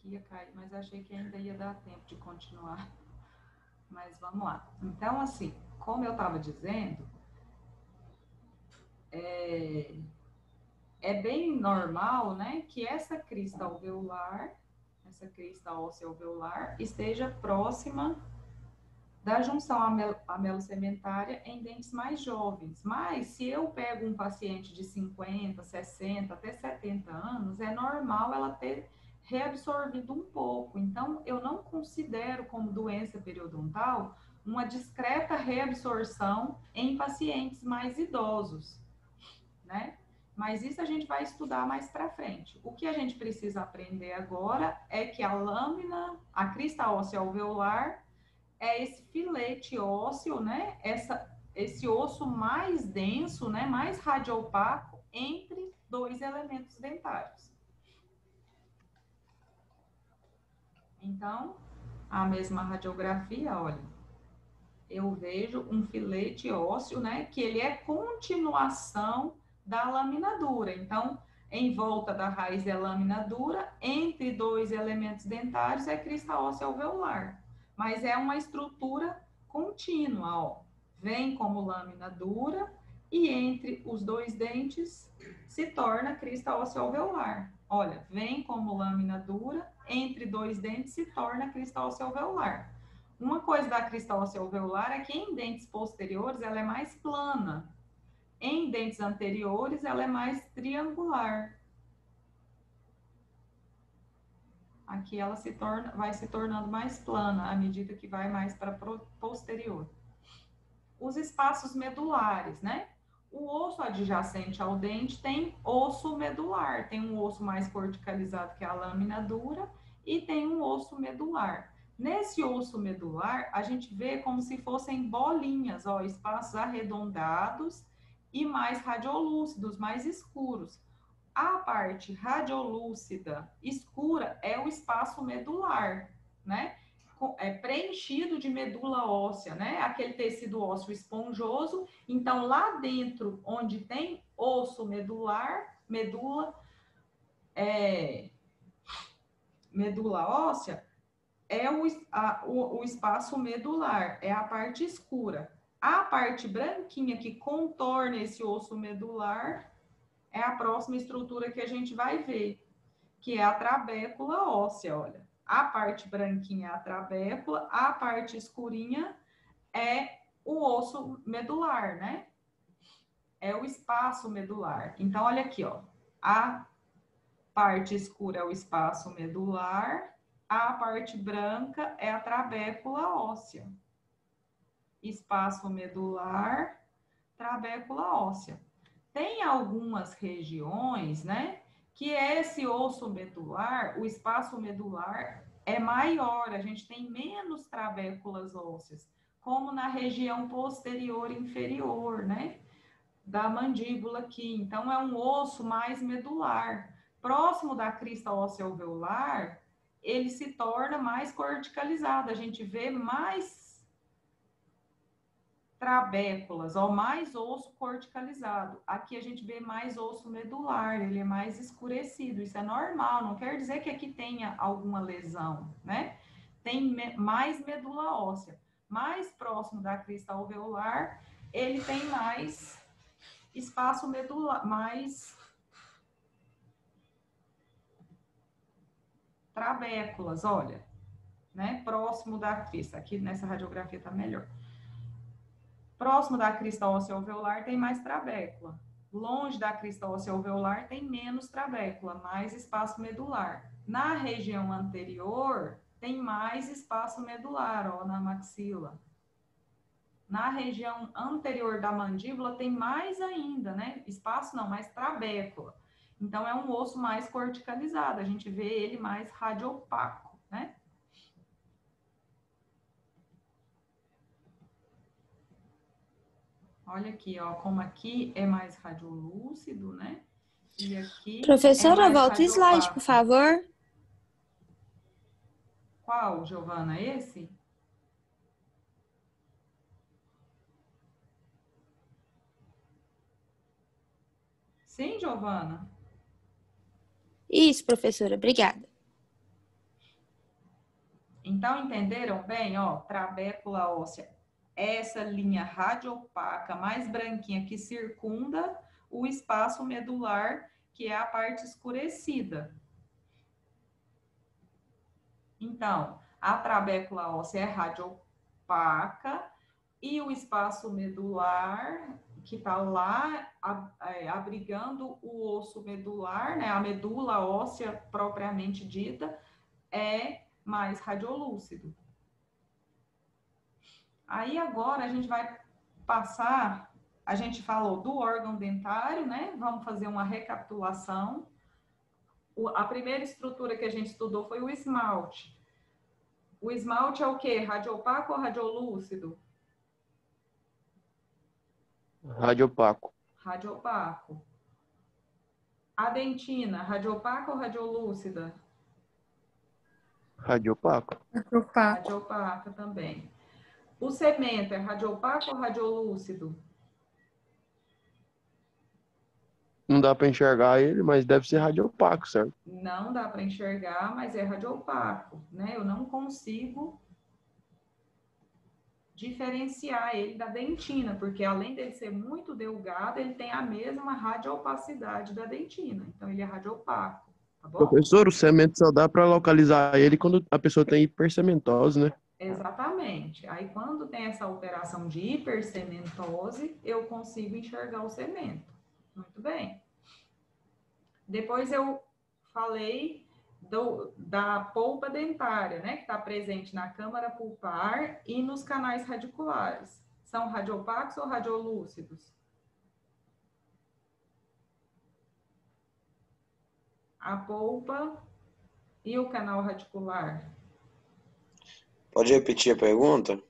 que ia cair, mas achei que ainda ia dar tempo de continuar. Mas vamos lá. Então, assim, como eu estava dizendo, é bem normal, né, que essa crista alveolar, essa crista óssea alveolar, esteja próxima da junção amelo-sementária em dentes mais jovens. Mas, se eu pego um paciente de 50, 60, até 70 anos, é normal ela ter reabsorvido um pouco. Então, eu não considero como doença periodontal uma discreta reabsorção em pacientes mais idosos, né? Mas isso a gente vai estudar mais para frente. O que a gente precisa aprender agora é que a lâmina, a crista óssea alveolar, é esse filete ósseo, né? Esse osso mais denso, né? Mais radiopaco entre dois elementos dentários. Então, a mesma radiografia, olha, eu vejo um filete ósseo, né? Que ele é continuação da lâmina dura. Então, em volta da raiz é lâmina dura, entre dois elementos dentários é crista óssea alveolar. Mas é uma estrutura contínua, ó. Vem como lâmina dura e entre os dois dentes se torna crista óssea alveolar. Olha, vem como lâmina dura, entre dois dentes se torna crista óssea alveolar. Uma coisa da crista óssea alveolar é que em dentes posteriores ela é mais plana. Em dentes anteriores ela é mais triangular. Aqui ela vai se tornando mais plana à medida que vai mais para posterior. Os espaços medulares, né? O osso adjacente ao dente tem osso medular, tem um osso mais corticalizado que é a lâmina dura e tem um osso medular. Nesse osso medular, a gente vê como se fossem bolinhas, ó, espaços arredondados e mais radiolúcidos, mais escuros. A parte radiolúcida escura é o espaço medular, né? É preenchido de medula óssea, né? Aquele tecido ósseo esponjoso. Então, lá dentro, onde tem osso medular, medula óssea, é o espaço medular, é a parte escura. A parte branquinha que contorna esse osso medular é a próxima estrutura que a gente vai ver, que é a trabécula óssea, olha. A parte branquinha é a trabécula, a parte escurinha é o osso medular, né? É o espaço medular. Então, olha aqui, ó. A parte escura é o espaço medular, a parte branca é a trabécula óssea. Espaço medular, trabécula óssea. Tem algumas regiões, né, que esse osso medular, o espaço medular é maior, a gente tem menos trabéculas ósseas, como na região posterior inferior, né, da mandíbula aqui. Então, é um osso mais medular. Próximo da crista óssea alveolar, ele se torna mais corticalizado, a gente vê mais trabéculas, ó, mais osso corticalizado. Aqui a gente vê mais osso medular, ele é mais escurecido. Isso é normal, não quer dizer que aqui tenha alguma lesão, né? Tem mais medula óssea. Mais próximo da crista alveolar, ele tem mais espaço medular, mais trabéculas, olha, né? Próximo da crista. Aqui nessa radiografia tá melhor. Próximo da crista óssea alveolar tem mais trabécula. Longe da crista óssea alveolar tem menos trabécula, mais espaço medular. Na região anterior tem mais espaço medular, ó, na maxila. Na região anterior da mandíbula tem mais ainda, né? Espaço não, mais trabécula. Então é um osso mais corticalizado, a gente vê ele mais radiopaco, né? Olha aqui, ó, como aqui é mais radiolúcido, né? E aqui Professora, é mais volta o slide, por favor. Qual, Giovana? Esse? Sim, Giovana? Isso, professora, obrigada. Então, entenderam bem? Ó, trabécula óssea, essa linha radiopaca mais branquinha que circunda o espaço medular, que é a parte escurecida. Então, a trabécula óssea é radiopaca e o espaço medular, que está lá abrigando o osso medular, né, a medula óssea propriamente dita, é mais radiolúcido. Aí agora a gente vai passar, a gente falou do órgão dentário, né? Vamos fazer uma recapitulação. A primeira estrutura que a gente estudou foi o esmalte. O esmalte é o quê? Radiopaco ou radiolúcido? Radiopaco. Radiopaco. A dentina, radiopaca ou radiolúcida? Radiopaco. Opaco. Radiopaca também. O cemento é radiopaco ou radiolúcido? Não dá para enxergar ele, mas deve ser radiopaco, certo? Não dá para enxergar, mas é radiopaco, né? Eu não consigo diferenciar ele da dentina, porque além dele ser muito delgado, ele tem a mesma radiopacidade da dentina. Então, ele é radiopaco, tá bom? Professor, o cemento só dá para localizar ele quando a pessoa tem hipercementose, né? Exatamente. Aí, quando tem essa alteração de hipercementose, eu consigo enxergar o cemento. Muito bem. Depois eu falei da polpa dentária, né, que está presente na câmara pulpar e nos canais radiculares. São radiopacos ou radiolúcidos? A polpa e o canal radicular. Pode repetir a pergunta?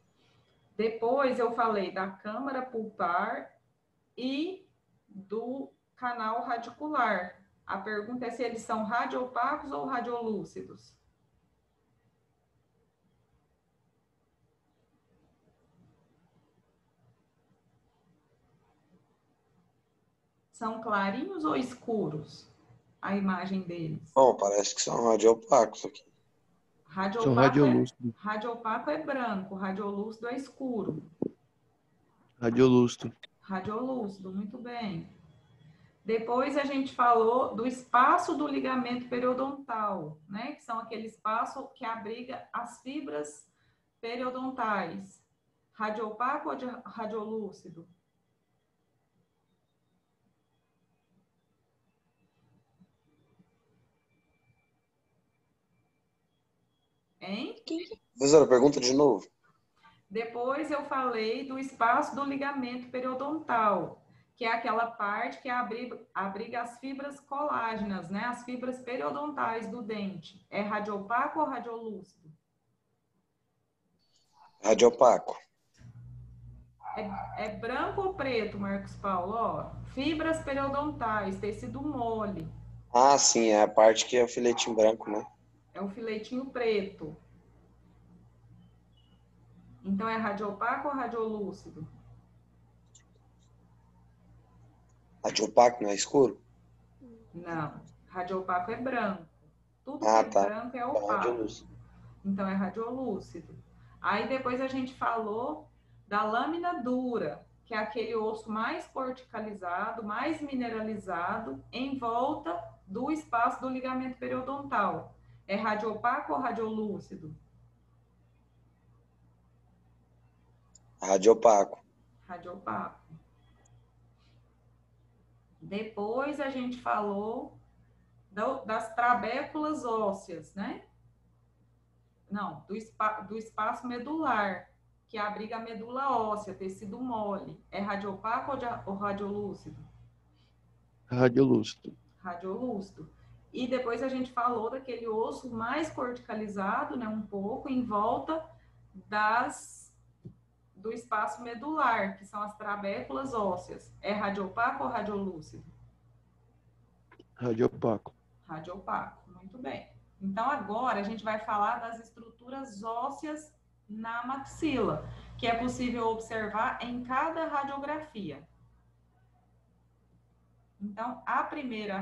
Depois eu falei da câmara pulpar e do canal radicular. A pergunta é se eles são radiopacos ou radiolúcidos. São clarinhos ou escuros? A imagem deles. Bom, parece que são radiopacos aqui. São Radiopaco radiolúcidos. radiopaco é branco, radiolúcido é escuro. Radiolúcido. Radiolúcido, muito bem. Depois a gente falou do espaço do ligamento periodontal, né? Que são aquele espaço que abriga as fibras periodontais. Radiopaco ou radiolúcido? Hein? Professora, pergunta de novo. Depois eu falei do espaço do ligamento periodontal, que é aquela parte que abriga as fibras colágenas, né? As fibras periodontais do dente. É radiopaco ou radiolúcido? Radiopaco. É branco ou preto, Marcos Paulo? Ó, fibras periodontais, tecido mole. Ah, sim, é a parte que é o filetinho branco, né? É o filetinho preto. Então é radiopaco ou radiolúcido? Radiopaco não é escuro? Não. Radiopaco é branco. Tudo que Ah, é tá. branco é Então, opaco. radiolúcido. Então é radiolúcido. Aí depois a gente falou da lâmina dura, que é aquele osso mais corticalizado, mais mineralizado, em volta do espaço do ligamento periodontal. É radiopaco ou radiolúcido? Radiopaco. Radiopaco. Depois a gente falou das trabéculas ósseas, né? Não, do espaço medular, que abriga a medula óssea, tecido mole. É radiopaco ou radiolúcido? Radiolúcido. Radiolúcido. E depois a gente falou daquele osso mais corticalizado, né, um pouco, em volta do espaço medular, que são as trabéculas ósseas. É radiopaco ou radiolúcido? Radiopaco. Radiopaco, muito bem. Então, agora a gente vai falar das estruturas ósseas na maxila, que é possível observar em cada radiografia. Então, a primeira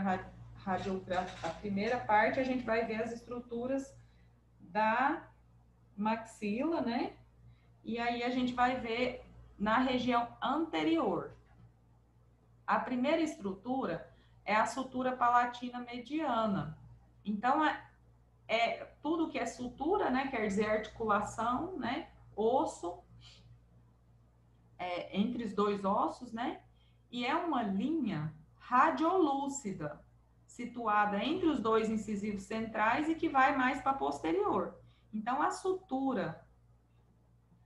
parte, a gente vai ver as estruturas da maxila, né? E aí a gente vai ver na região anterior. A primeira estrutura é a sutura palatina mediana. Então, tudo que é sutura, né? Quer dizer articulação, né? Osso, entre os dois ossos, né? E é uma linha radiolúcida, situada entre os dois incisivos centrais e que vai mais para posterior. Então, a sutura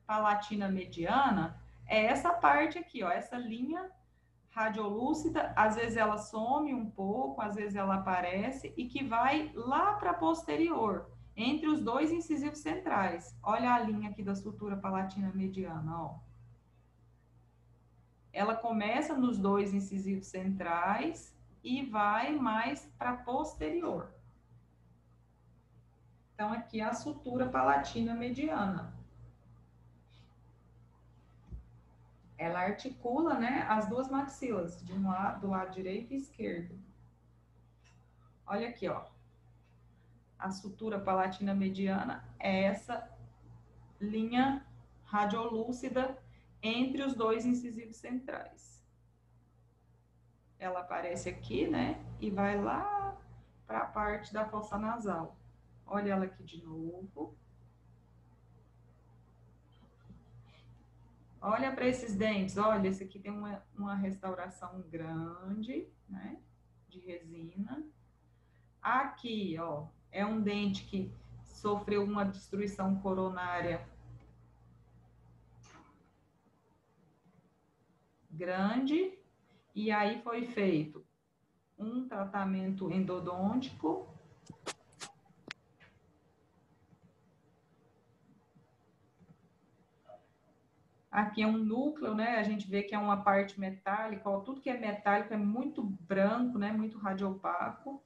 palatina mediana é essa parte aqui, ó, essa linha radiolúcida, às vezes ela some um pouco, às vezes ela aparece e que vai lá para posterior, entre os dois incisivos centrais. Olha a linha aqui da sutura palatina mediana, ó. Ela começa nos dois incisivos centrais e vai mais para posterior. Então, aqui é a sutura palatina mediana. Ela articula, né, as duas maxilas, de um lado, do lado direito e esquerdo. Olha aqui, ó. A sutura palatina mediana é essa linha radiolúcida entre os dois incisivos centrais. Ela aparece aqui, né, e vai lá para a parte da fossa nasal. Olha ela aqui de novo. Olha para esses dentes, olha, esse aqui tem uma restauração grande, né, de resina. Aqui, ó, é um dente que sofreu uma destruição coronária grande, e aí foi feito um tratamento endodôntico. Aqui é um núcleo, né? A gente vê que é uma parte metálica, ó, tudo que é metálico é muito branco, né? Muito radiopaco.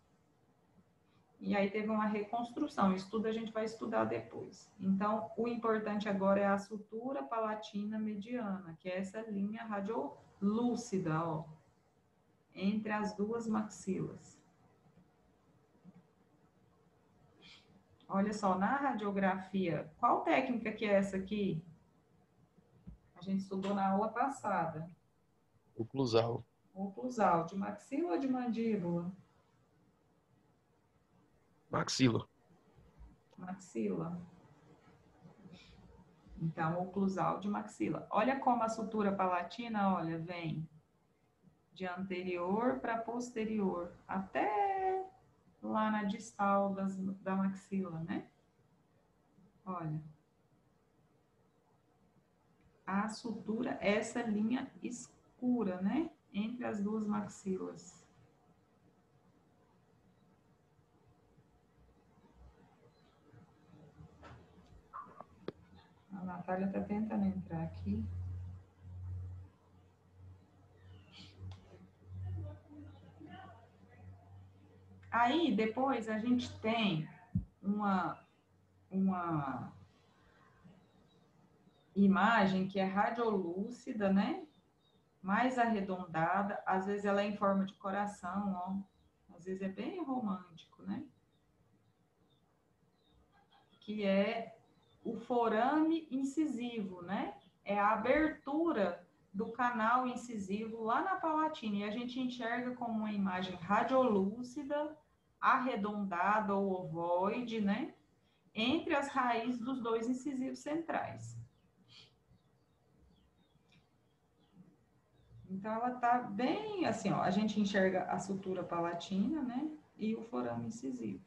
E aí teve uma reconstrução. Isso tudo a gente vai estudar depois. Então, o importante agora é a sutura palatina mediana, que é essa linha radiolúcida, ó, entre as duas maxilas. Olha só, na radiografia, qual técnica que é essa aqui? A gente estudou na aula passada. Oclusal. Oclusal, de maxila ou de mandíbula? Maxila. Maxila. Então, oclusal de maxila. Olha como a sutura palatina, olha, vem de anterior para posterior, até lá na distal da maxila, né? Olha. A sutura, essa linha escura, né? Entre as duas maxilas. A Natália está tentando entrar aqui. Aí, depois, a gente tem uma imagem que é radiolúcida, né? Mais arredondada. Às vezes ela é em forma de coração, ó. Às vezes é bem romântico, né? Que é o forame incisivo, né? É a abertura do canal incisivo lá na palatina. E a gente enxerga como uma imagem radiolúcida, arredondada ou ovoide, né? Entre as raízes dos dois incisivos centrais. Então, ela tá bem assim, ó. A gente enxerga a sutura palatina, né? E o forame incisivo.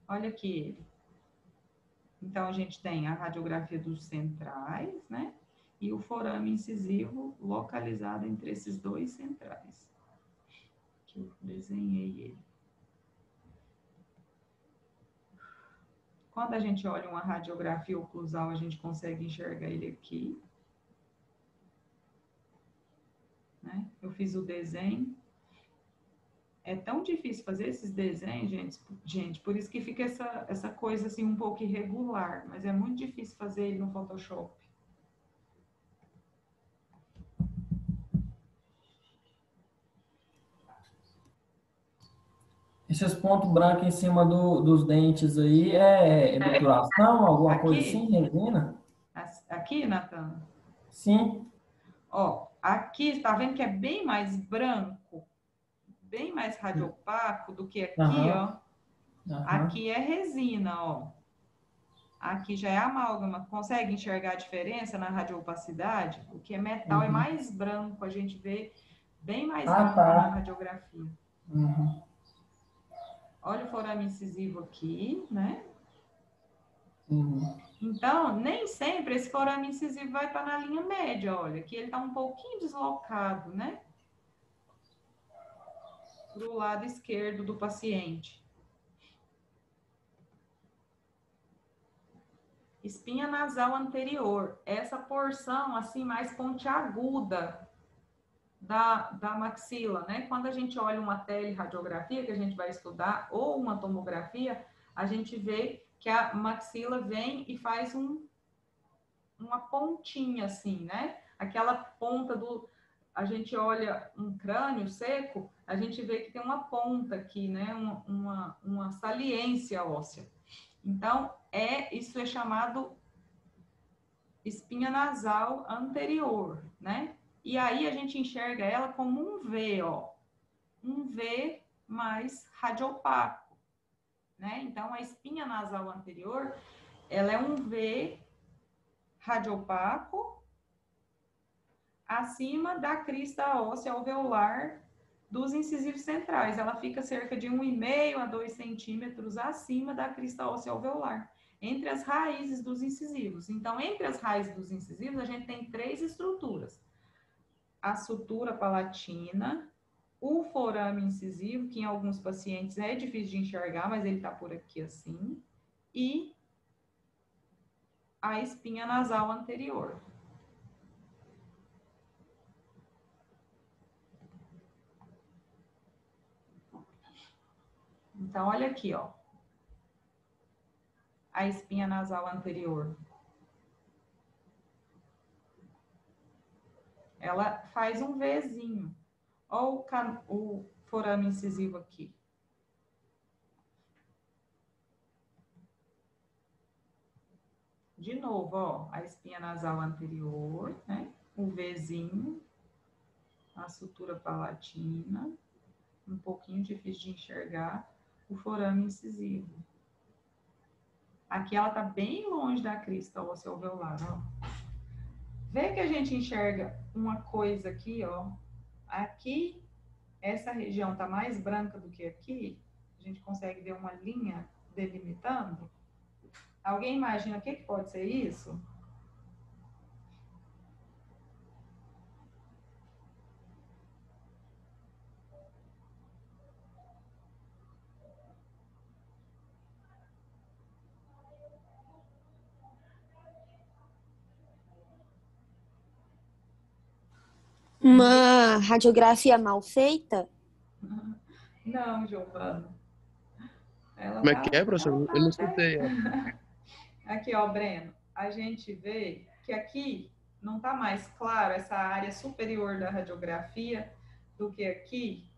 Olha aqui ele. Então, a gente tem a radiografia dos centrais, né? E o forame incisivo localizado entre esses dois centrais. Que eu desenhei ele. Quando a gente olha uma radiografia oclusal, a gente consegue enxergar ele aqui. Né? Eu fiz o desenho. É tão difícil fazer esses desenhos, gente, por isso que fica essa coisa assim um pouco irregular, mas é muito difícil fazer ele no Photoshop. Esses pontos brancos em cima dos dentes aí é obturação, alguma coisa Aqui? assim, resina? Aqui, Natan? Sim. Ó, aqui, está vendo que é bem mais branco, bem mais radiopaco do que aqui, Aham. ó. Aham. Aqui é resina, ó. Aqui já é amálgama. Consegue enxergar a diferença na radioopacidade? O que é metal é Uhum. mais branco, a gente vê bem mais Ah, branco na tá. radiografia. Uhum. Olha o forame incisivo aqui, né? Uhum. Então, nem sempre esse forame incisivo vai estar na linha média, olha, que ele está um pouquinho deslocado, né? Para o lado esquerdo do paciente. Espinha nasal anterior, essa porção assim mais pontiaguda da maxila, né? Quando a gente olha uma teleradiografia que a gente vai estudar ou uma tomografia, a gente vê que a maxila vem e faz uma pontinha assim, né? Aquela ponta do... A gente olha um crânio seco, a gente vê que tem uma ponta aqui, né? Uma saliência óssea. Então, isso é chamado espinha nasal anterior, né? E aí a gente enxerga ela como um V, ó. Um V mais radiopaco, né? Então, a espinha nasal anterior, ela é um V radiopaco acima da crista óssea alveolar dos incisivos centrais. Ela fica cerca de 1,5 a 2 centímetros acima da crista óssea alveolar, entre as raízes dos incisivos. Então, entre as raízes dos incisivos, a gente tem 3 estruturas. A sutura palatina, o forame incisivo, que em alguns pacientes é difícil de enxergar, mas ele está por aqui assim, e a espinha nasal anterior. Então, olha aqui, ó. A espinha nasal anterior. Ela faz um Vzinho. Olha o forame incisivo aqui. De novo, ó, a espinha nasal anterior, né? O Vzinho, a sutura palatina, um pouquinho difícil de enxergar, o forame incisivo. Aqui ela tá bem longe da crista óssea alveolar, ó. Vê que a gente enxerga uma coisa aqui, ó. Aqui, essa região tá mais branca do que aqui. A gente consegue ver uma linha delimitando. Alguém imagina o que pode ser isso? Uma radiografia mal feita? Não, Giovana. Como é que é, professor? Ela tá Eu não até... escutei. Ó. Aqui, ó, Breno. A gente vê que aqui não tá mais claro essa área superior da radiografia do que aqui.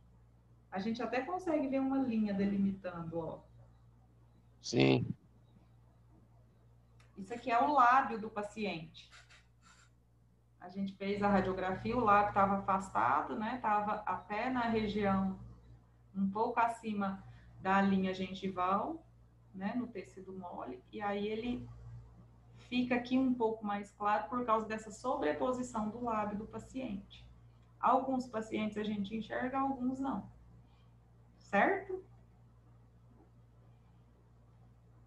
A gente até consegue ver uma linha delimitando, ó. Sim. Isso aqui é o lábio do paciente. A gente fez a radiografia, o lábio estava afastado, né? Estava até na região um pouco acima da linha gengival, né? No tecido mole. E aí ele fica aqui um pouco mais claro por causa dessa sobreposição do lábio do paciente. Alguns pacientes a gente enxerga, alguns não. Certo?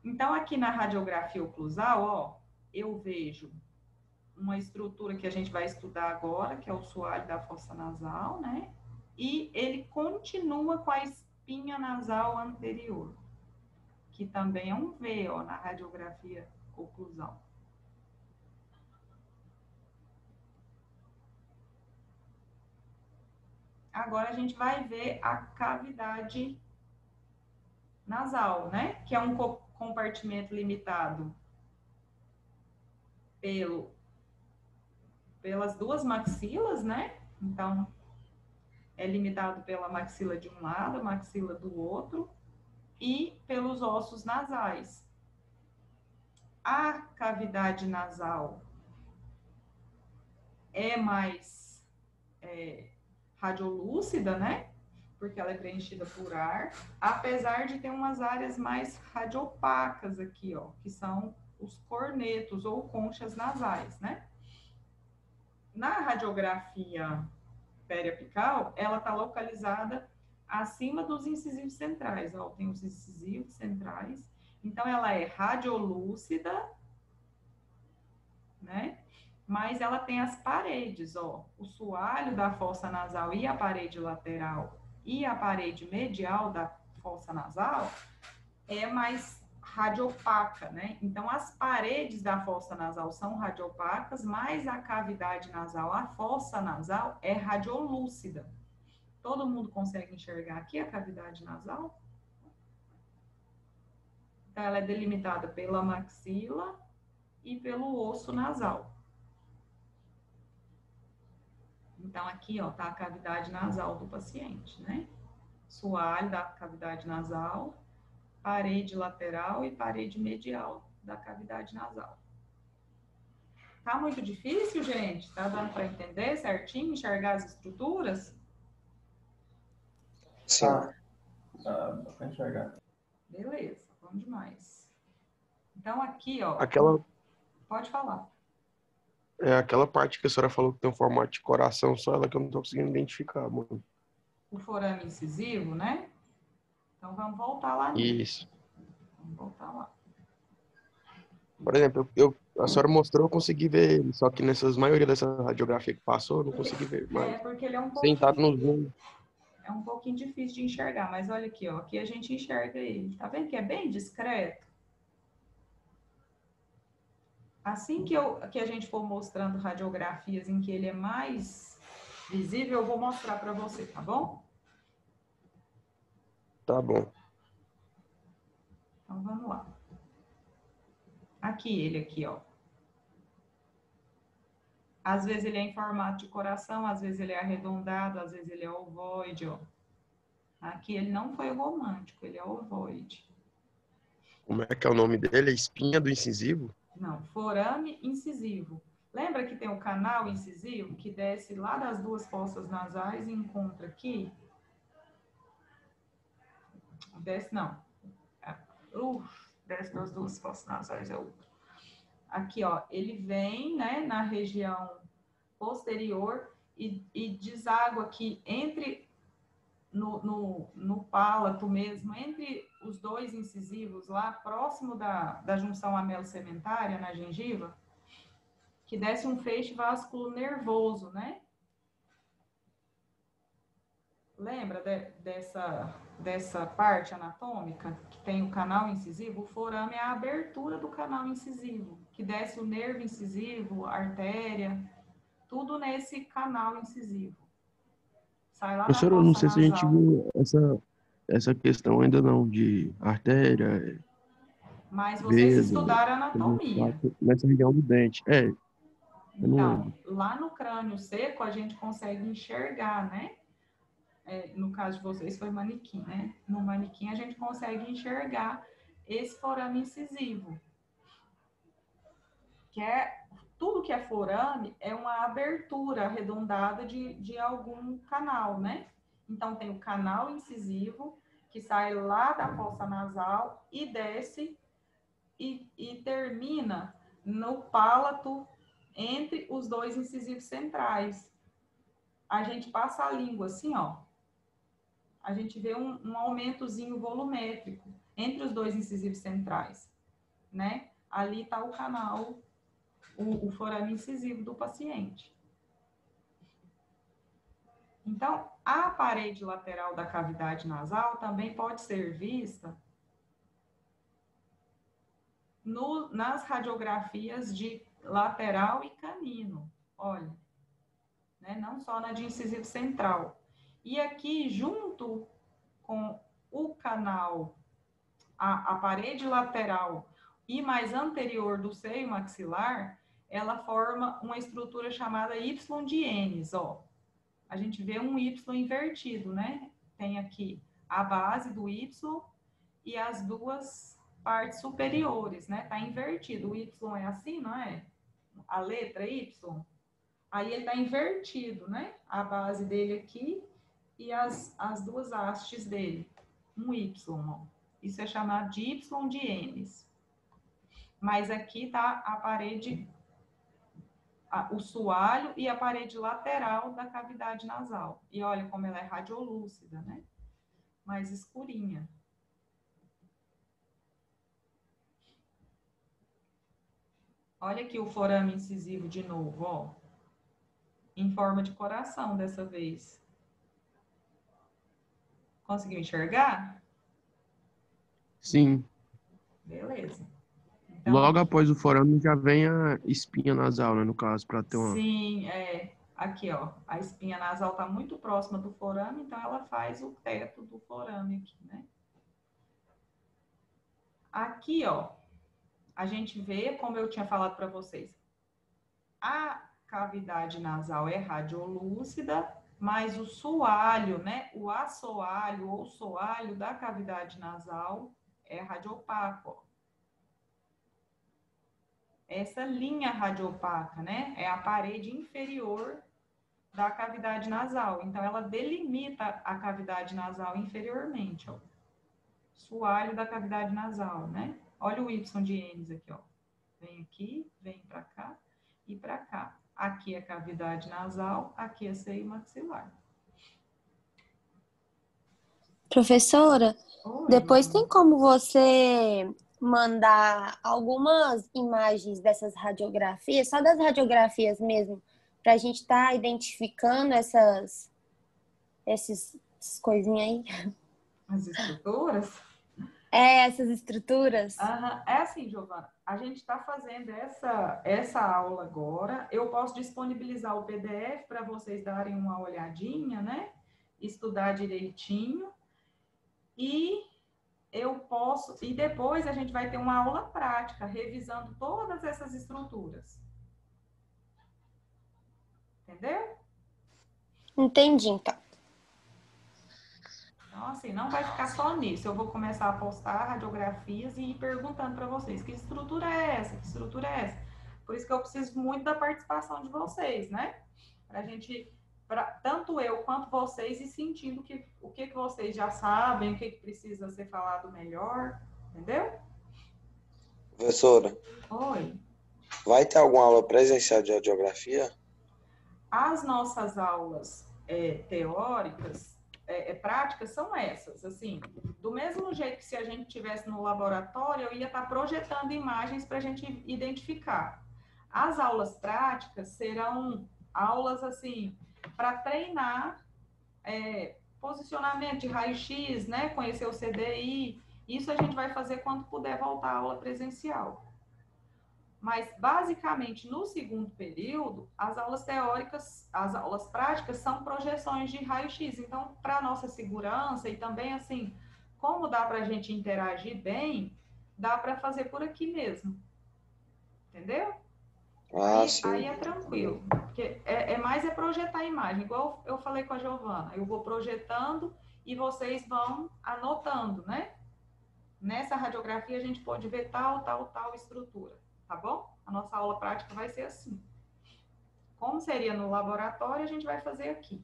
Então, aqui na radiografia oclusal, ó, eu vejo uma estrutura que a gente vai estudar agora, que é o soalho da fossa nasal, né? E ele continua com a espinha nasal anterior, que também é um V, ó, na radiografia oclusal. Agora a gente vai ver a cavidade nasal, né? Que é um compartimento limitado pelas duas maxilas, né? Então, é limitado pela maxila de um lado, a maxila do outro, e pelos ossos nasais. A cavidade nasal é mais radiolúcida, né? Porque ela é preenchida por ar, apesar de ter umas áreas mais radiopacas aqui, ó, que são os cornetos ou conchas nasais, né? Na radiografia periapical, ela está localizada acima dos incisivos centrais, ó, tem os incisivos centrais, então ela é radiolúcida, né? Mas ela tem as paredes, ó, o soalho da fossa nasal e a parede lateral e a parede medial da fossa nasal é mais radiopaca, né? Então, as paredes da fossa nasal são radiopacas, mas a cavidade nasal, a fossa nasal, é radiolúcida. Todo mundo consegue enxergar aqui a cavidade nasal? Então, ela é delimitada pela maxila e pelo osso nasal. Então, aqui, ó, tá a cavidade nasal do paciente, né? Soalho da cavidade nasal, parede lateral e parede medial da cavidade nasal. Tá muito difícil, gente? Tá dando para entender certinho, enxergar as estruturas? Sim. Dá pra enxergar. Beleza, vamos demais. Então, aqui, ó, Aquela, pode falar. aquela parte que a senhora falou que tem um formato de coração, só ela que eu não tô conseguindo identificar, mano. O forame incisivo, né? Então, vamos voltar lá nele. Isso. Vamos voltar lá. Por exemplo, a senhora mostrou, eu consegui ver ele, só que nessas maioria dessa radiografia que passou, eu não consegui ver mais. Porque ele é um Sem estar no pouquinho, zoom. é um pouquinho difícil de enxergar, mas olha aqui, ó, aqui a gente enxerga ele. Tá vendo que é bem discreto? Assim que a gente for mostrando radiografias em que ele é mais visível, eu vou mostrar para você, tá bom? Tá bom. Então, vamos lá. Aqui ele, aqui, ó. Às vezes ele é em formato de coração, às vezes ele é arredondado, às vezes ele é ovoide, ó. Aqui ele não foi romântico, ele é ovoide. Como é que é o nome dele? É espinha do incisivo? Não, forame incisivo. Lembra que tem o canal incisivo que desce lá das duas fossas nasais e encontra aqui? Desce, não. Desce das duas fossas nasais, é outro. Aqui, ó, ele vem, né, na região posterior e deságua aqui entre, no pálato mesmo, entre os dois incisivos lá, próximo da junção amelo-sementária, na gengiva, que desce um feixe vasculo nervoso, né? Lembra dessa parte anatômica que tem o canal incisivo? O forame é a abertura do canal incisivo, que desce o nervo incisivo, a artéria, tudo nesse canal incisivo. Sai lá da Professor, eu não fossa sei se a gente nasal. viu essa questão ainda não, de artéria, Mas vocês veia, estudaram anatomia. nessa região do dente. Eu não Então, lembro. lá no crânio seco, a gente consegue enxergar, né? No caso de vocês, foi manequim, né? No manequim, a gente consegue enxergar esse forame incisivo. Tudo que é forame é uma abertura arredondada de algum canal, né? Então, tem o canal incisivo, que sai lá da fossa nasal e desce e termina no pálato entre os dois incisivos centrais. A gente passa a língua assim, ó. A gente vê um aumentozinho volumétrico entre os dois incisivos centrais, né? Ali está o canal, o forame incisivo do paciente. Então, a parede lateral da cavidade nasal também pode ser vista nas radiografias de lateral e canino, olha, né? Não só na de incisivo central. E aqui, junto com o canal, a parede lateral e mais anterior do seio maxilar, ela forma uma estrutura chamada Y de Enes, ó. A gente vê um Y invertido, né? Tem aqui a base do Y e as duas partes superiores, né? Tá invertido. O Y é assim, não é? A letra Y. Aí ele tá invertido, né? A base dele aqui e as duas hastes dele. Um Y, ó. Isso é chamado de Y de N's. Mas aqui tá a parede, o soalho e a parede lateral da cavidade nasal. E olha como ela é radiolúcida, né? Mais escurinha. Olha aqui o forame incisivo de novo, ó. Em forma de coração dessa vez. Conseguiu enxergar? Sim. Beleza. Então, Logo após o forame já vem a espinha nasal, né, no caso, para ter uma... sim, aqui, ó, a espinha nasal está muito próxima do forame, então ela faz o teto do forame aqui, né? Aqui, ó, a gente vê, como eu tinha falado para vocês, a cavidade nasal é radiolúcida, mas o soalho, né, o assoalho ou soalho da cavidade nasal é radiopaco, ó. Essa linha radiopaca, né, é a parede inferior da cavidade nasal. Então, ela delimita a cavidade nasal inferiormente, ó. Soalho da cavidade nasal, né? Olha o Y de N's aqui, ó. Vem aqui, vem para cá e para cá. Aqui é cavidade nasal, aqui é seio maxilar. Professora, Oi, depois Giovana. tem como você mandar algumas imagens dessas radiografias, só das radiografias mesmo, para a gente estar identificando essas coisinhas aí? As estruturas? Essas estruturas. Aham. É assim, Giovana, a gente está fazendo essa aula agora. Eu posso disponibilizar o PDF para vocês darem uma olhadinha, né? Estudar direitinho. E eu posso, e depois a gente vai ter uma aula prática, revisando todas essas estruturas. Entendeu? Entendi, então. Então, assim, não vai ficar só nisso. Eu vou começar a postar radiografias e ir perguntando para vocês que estrutura é essa, que estrutura é essa. Por isso que eu preciso muito da participação de vocês, né? Para a gente, tanto eu quanto vocês, ir sentindo o que vocês já sabem, o que precisa ser falado melhor, entendeu? Professora, Oi. vai ter alguma aula presencial de radiografia? As nossas aulas teóricas, práticas, são essas, assim, do mesmo jeito que se a gente estivesse no laboratório, eu ia estar projetando imagens para a gente identificar. As aulas práticas serão aulas, assim, para treinar posicionamento de raio-x, né, conhecer o CDI, isso a gente vai fazer quando puder voltar à aula presencial. Mas, basicamente, no segundo período, as aulas teóricas, as aulas práticas são projeções de raio-x. Então, para nossa segurança e também, assim, como dá para a gente interagir bem, dá para fazer por aqui mesmo. Entendeu? Sim. Aí é tranquilo. Porque mais projetar a imagem. Igual eu falei com a Giovana. Eu vou projetando e vocês vão anotando, né? Nessa radiografia, a gente pode ver tal estrutura. Tá bom? A nossa aula prática vai ser assim. Como seria no laboratório, a gente vai fazer aqui.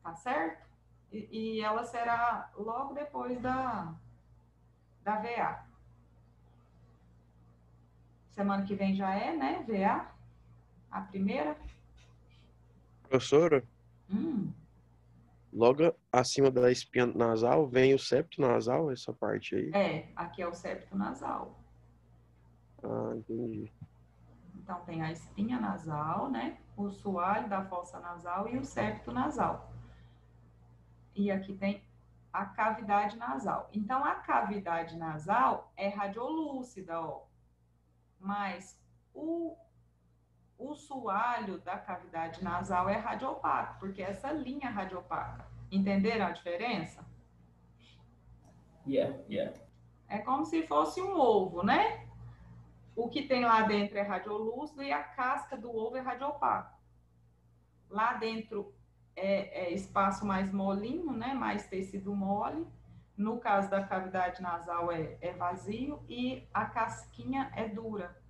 Tá certo? E ela será logo depois da VA. Semana que vem já é, né? VA. A primeira. Professora, Hum. logo acima da espinha nasal vem o septo nasal, essa parte aí? Aqui é o septo nasal. Ah, entendi. Então, tem a espinha nasal, né? O soalho da fossa nasal e o septo nasal. E aqui tem a cavidade nasal. Então, a cavidade nasal é radiolúcida, ó. Mas o soalho da cavidade nasal é radiopaco, porque é essa linha radiopaca. Entenderam a diferença? Yeah. É como se fosse um ovo, né? O que tem lá dentro é radiolúcido e a casca do ovo é radiopaco. Lá dentro é espaço mais molinho, né? Mais tecido mole. no caso da cavidade nasal é vazio e a casquinha é dura,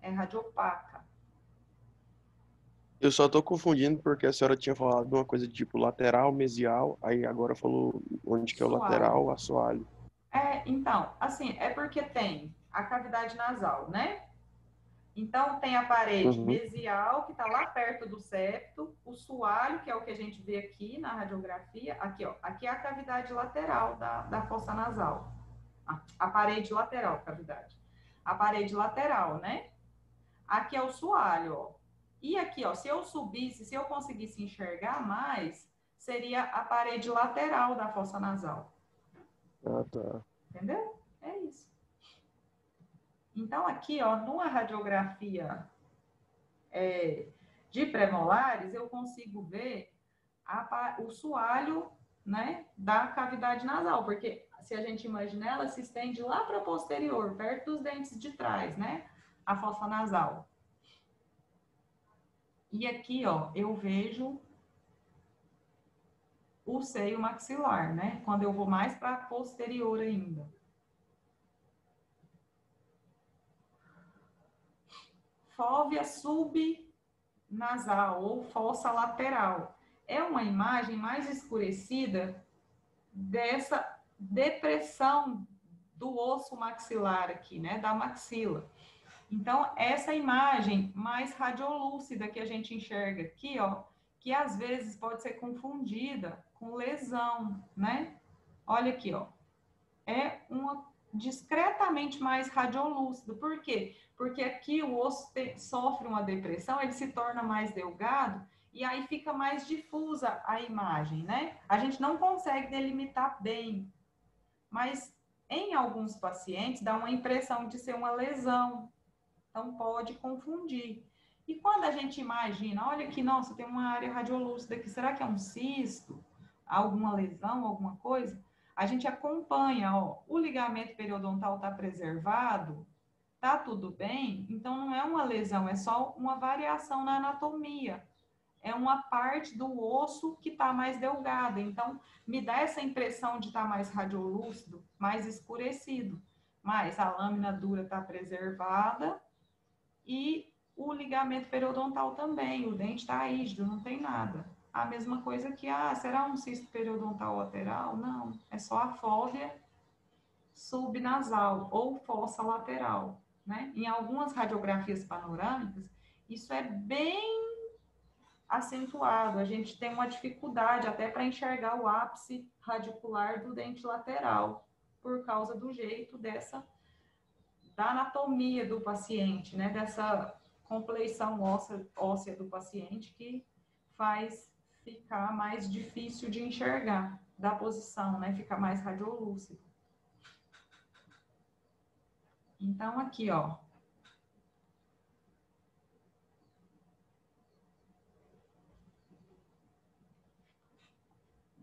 é radiopaca. Eu só tô confundindo porque a senhora tinha falado uma coisa de tipo lateral, mesial, aí agora falou onde que é o Soalho. lateral, assoalho. Então, assim, é porque tem a cavidade nasal, né? Então, tem a parede Uhum. mesial, que está lá perto do septo, o soalho, que é o que a gente vê aqui na radiografia. Aqui, ó, aqui é a cavidade lateral da fossa nasal. A parede lateral, cavidade. A parede lateral, né? Aqui é o soalho, ó. E aqui, ó, se eu subisse, se eu conseguisse enxergar mais, seria a parede lateral da fossa nasal. Ah, tá. Entendeu? É isso. Então, aqui, ó, numa radiografia de premolares, eu consigo ver o soalho, né, da cavidade nasal, porque se a gente imaginar, ela se estende lá para posterior, perto dos dentes de trás, né, a fossa nasal. E aqui, ó, eu vejo o seio maxilar, né, quando eu vou mais para posterior ainda. Fóvea subnasal ou fossa lateral. É uma imagem mais escurecida dessa depressão do osso maxilar aqui, né, da maxila. Então, essa imagem mais radiolúcida que a gente enxerga aqui, ó, que às vezes pode ser confundida com lesão, né? Olha aqui, ó. É uma discretamente mais radiolúcido. Por quê? Porque aqui o osso sofre uma depressão, ele se torna mais delgado e aí fica mais difusa a imagem, né? A gente não consegue delimitar bem, mas em alguns pacientes dá uma impressão de ser uma lesão, então pode confundir. E quando a gente imagina, olha aqui, nossa, tem uma área radiolúcida aqui, será que é um cisto? Alguma lesão, alguma coisa? A gente acompanha, ó, o ligamento periodontal está preservado, tá tudo bem, então não é uma lesão, é só uma variação na anatomia. É uma parte do osso que está mais delgada. Então, me dá essa impressão de estar mais radiolúcido, mais escurecido. Mas a lâmina dura está preservada e o ligamento periodontal também. O dente está rígido, não tem nada. A mesma coisa que, será um cisto periodontal lateral? Não, é só a fóvea subnasal ou fossa lateral, né? Em algumas radiografias panorâmicas, isso é bem acentuado. A gente tem uma dificuldade até para enxergar o ápice radicular do dente lateral, por causa do jeito da anatomia do paciente, né? Dessa compleição óssea do paciente que faz ficar mais difícil de enxergar da posição, né? Fica mais radiolúcido. Então, aqui, ó.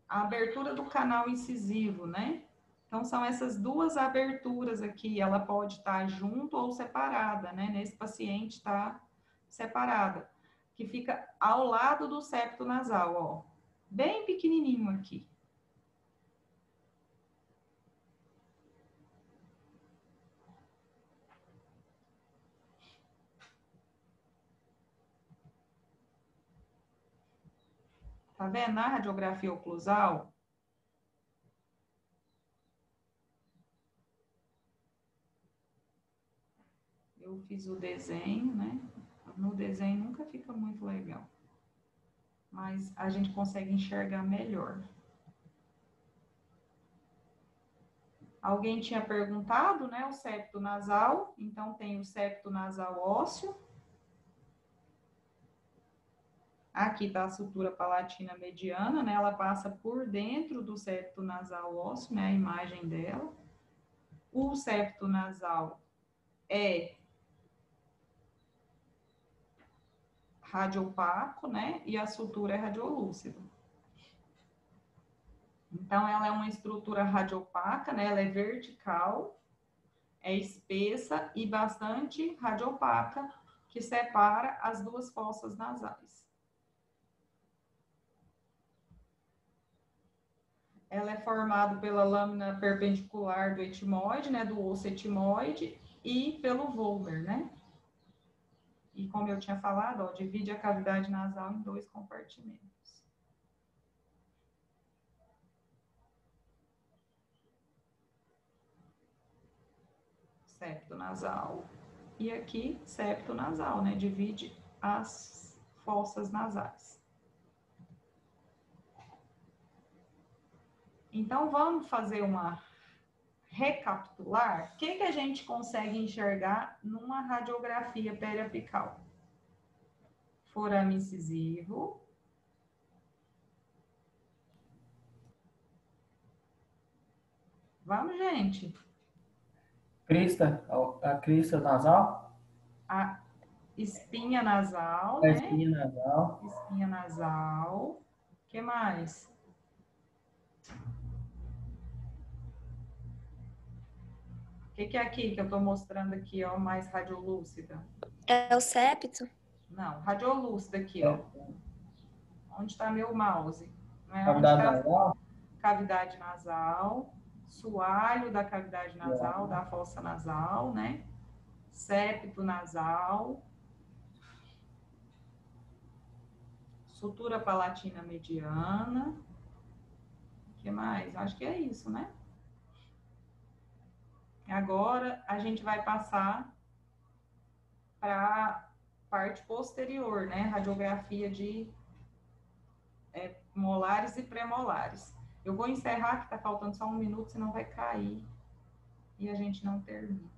A abertura do canal incisivo, né? Então, são essas duas aberturas aqui. Ela pode estar junto ou separada, né? Nesse paciente está separada. Que fica ao lado do septo nasal, ó. Bem pequenininho aqui. Tá vendo? Na radiografia oclusal, eu fiz o desenho, né? No desenho nunca fica muito legal. Mas a gente consegue enxergar melhor. Alguém tinha perguntado, né? O septo nasal. Então, tem o septo nasal ósseo. Aqui está a sutura palatina mediana, né? Ela passa por dentro do septo nasal ósseo, né? A imagem dela. O septo nasal é radiopaco, né? E a sutura é radiolúcida. Então, ela é uma estrutura radiopaca, né? Ela é vertical, é espessa e bastante radiopaca, que separa as duas fossas nasais. ela é formada pela lâmina perpendicular do etimoide, né, do osso etimoide, e pelo vomer, né? E como eu tinha falado, ó, divide a cavidade nasal em 2 compartimentos. Septo nasal. E aqui, septo nasal, né? Divide as fossas nasais. Então, vamos fazer uma recapitular. O que a gente consegue enxergar numa radiografia periapical? Forame incisivo. Vamos, gente. A crista nasal, A espinha nasal, a né? espinha nasal, Espinha nasal. O que mais? O que é aqui que eu estou mostrando aqui, ó, mais radiolúcida? É o septo? Não, radiolúcida aqui, ó. Onde está meu mouse? Não é onde cavidade está nasal, cavidade nasal, soalho da cavidade nasal, da fossa nasal, né? Septo nasal, sutura palatina mediana. O que mais? Acho que é isso, né? Agora a gente vai passar para a parte posterior, né? Radiografia de molares e premolares. Eu vou encerrar, que está faltando só 1 minuto, senão vai cair e a gente não termina.